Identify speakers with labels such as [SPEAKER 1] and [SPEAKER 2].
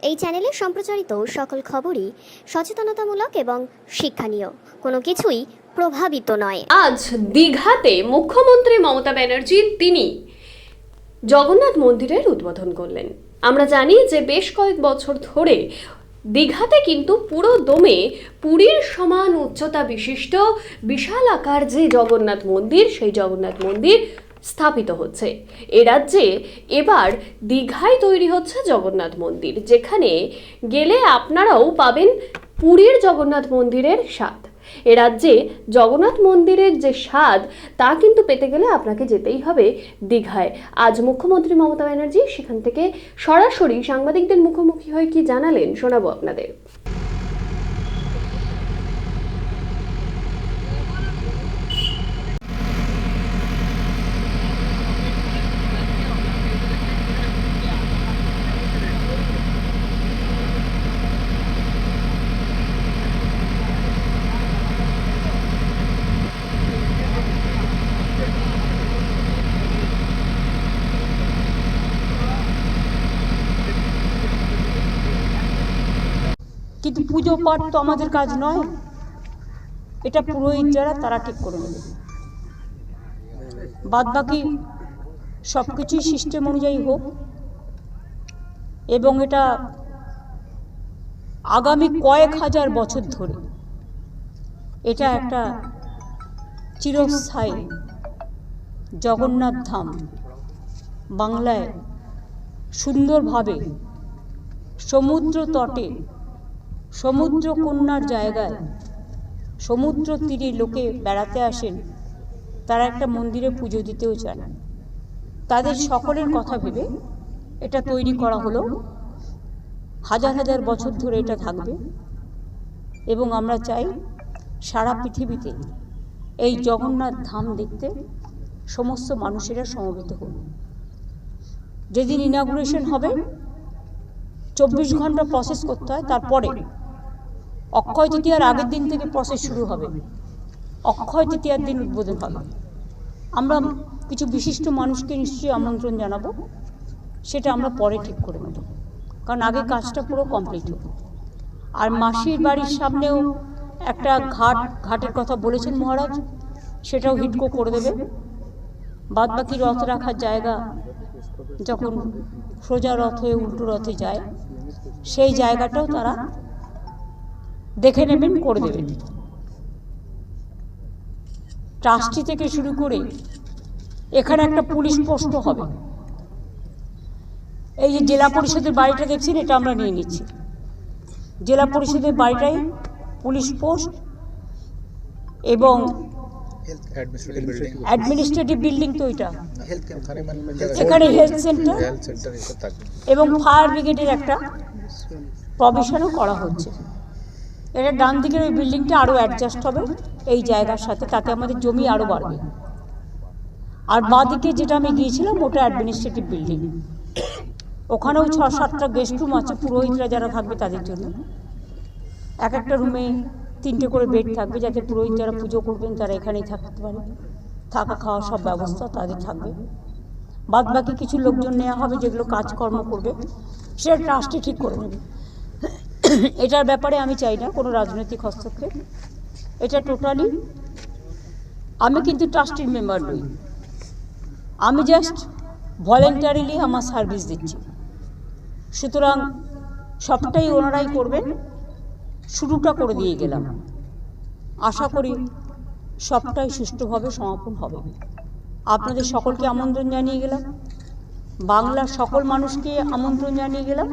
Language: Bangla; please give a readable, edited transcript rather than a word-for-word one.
[SPEAKER 1] এই চ্যানেলে সম্প্রচারিত সকল খবরই সচেতনতামূলক এবং শিক্ষণীয়, কোনো কিছুই প্রভাবিত নয়।
[SPEAKER 2] আজ দীঘাতে মুখ্যমন্ত্রী মমতা ব্যানার্জি তিনি জগন্নাথ মন্দিরের উদ্বোধন করলেন। আমরা জানি যে বেশ কয়েক বছর ধরে দীঘাতে কিন্তু পুরো দমে পুরীর সমান উচ্চতা বিশিষ্ট বিশাল আকার যে জগন্নাথ মন্দির, সেই জগন্নাথ মন্দির স্থাপিত হচ্ছে। এ রাজ্যে এবার দীঘায় তৈরি হচ্ছে জগন্নাথ মন্দির, যেখানে গেলে আপনারাও পাবেন পুরীর জগন্নাথ মন্দিরের স্বাদ। এ রাজ্যে জগন্নাথ মন্দিরের যে স্বাদ তা কিন্তু পেতে গেলে আপনাকে যেতেই হবে দীঘায়। আজ মুখ্যমন্ত্রী মমতা ব্যানার্জি সেখান থেকে সরাসরি সাংবাদিকদের মুখোমুখি হয়ে কি জানালেন শোনাবো আপনাদের।
[SPEAKER 3] কিন্তু পুজো পাঠ তো আমাদের কাজ নয়, এটা পুরোহিত যারা তারা ঠিক করে নেবে। বাদ বাকি সব কিছুই সিস্টেম অনুযায়ী হোক, এবং এটা আগামী কয়েক হাজার বছর ধরে এটা একটা চিরস্থায়ী জগন্নাথ ধাম বাংলায় সুন্দরভাবে সমুদ্র তটে, সমুদ্র কন্যার জায়গায়, সমুদ্র তীরে লোকে বেড়াতে আসেন, তারা একটা মন্দিরে পুজো দিতেও চান। তাদের সকলের কথা ভেবে এটা তৈরি করা হলো। হাজার হাজার বছর ধরে এটা থাকবে, এবং আমরা চাই সারা পৃথিবীতে এই জগন্নাথ ধাম দেখতে সমস্ত মানুষেরা সমবেত হন। যেদিন ইনাগুরেশন হবে 24 ঘন্টা প্রসেস করতে হয়, তারপরে অক্ষয় তৃতীয়ার আগের দিন থেকে প্রসেস শুরু হবে। অক্ষয় তৃতীয়ার দিন উদ্বোধন হবে। আমরা কিছু বিশিষ্ট মানুষকে নিশ্চয়ই আমন্ত্রণ জানাবো, সেটা আমরা পরে ঠিক করে নেব, কারণ আগে কাজটা পুরো কমপ্লিট হবে। আর মাসির বাড়ির সামনেও একটা ঘাটের কথা বলেছেন মহারাজ, সেটাও হিডকো করে দেবে। বাদ বাকি রথ রাখার জায়গা, যখন সোজা রথ হয়ে উল্টো রথে যায়, সেই জায়গাটাও তারা দেখে নেবেন, করে দেবেন। ট্রাস্টি থেকে শুরু করে এখানে একটা পুলিশ পোস্ট হবে। এই যে জেলা পরিষদের বাড়িটা দেখছেন, এটা আমরা নিয়ে নিচ্ছি। জেলা পরিষদের বাড়িটাই পুলিশ পোস্ট, এবং অ্যাডমিনিস্ট্রেটিভ বিল্ডিং তো এটা, এখানে হেলথ সেন্টার এবং ফায়ার ব্রিগেডের একটা প্রভিশনও করা হচ্ছে। এটা ডান দিকের ওই বিল্ডিংটা আরও অ্যাডজাস্ট হবে এই জায়গার সাথে, তাতে আমাদের জমি আরও বাড়বে। আর বাঁ দিকে যেটা আমি গিয়েছিলাম, ওটা অ্যাডমিনিস্ট্রেটিভ বিল্ডিং। ওখানেও 6-7টা গেস্ট রুম আছে পুরোহিতরা যারা থাকবে তাদের জন্য। এক একটা রুমে 3টে করে বেড থাকবে, যাতে পুরোহিত যারা পুজো করবেন তারা এখানেই থাকতে পারে। থাকা খাওয়া সব ব্যবস্থা তাদের থাকবে। বাদ বাকি কিছু লোকজন নেওয়া হবে যেগুলো কাজকর্ম করবে, সেটা ট্রাস্টে ঠিক করে নেবে। এটার ব্যাপারে আমি চাই না কোনো রাজনৈতিক হস্তক্ষেপ। এটা টোটালি, আমি কিন্তু ট্রাস্টের মেম্বার নই, আমি জাস্ট ভলেন্টারিলি আমার সার্ভিস দিচ্ছি। সুতরাং সবটাই ওনারাই করবেন। শুরুটা করে দিয়ে গেলাম, আশা করি সবটাই সুষ্ঠুভাবে সমাপন হবে। আপনাদের সকলকে আমন্ত্রণ জানিয়ে গেলাম, বাংলার সকল মানুষকে আমন্ত্রণ জানিয়ে গেলাম।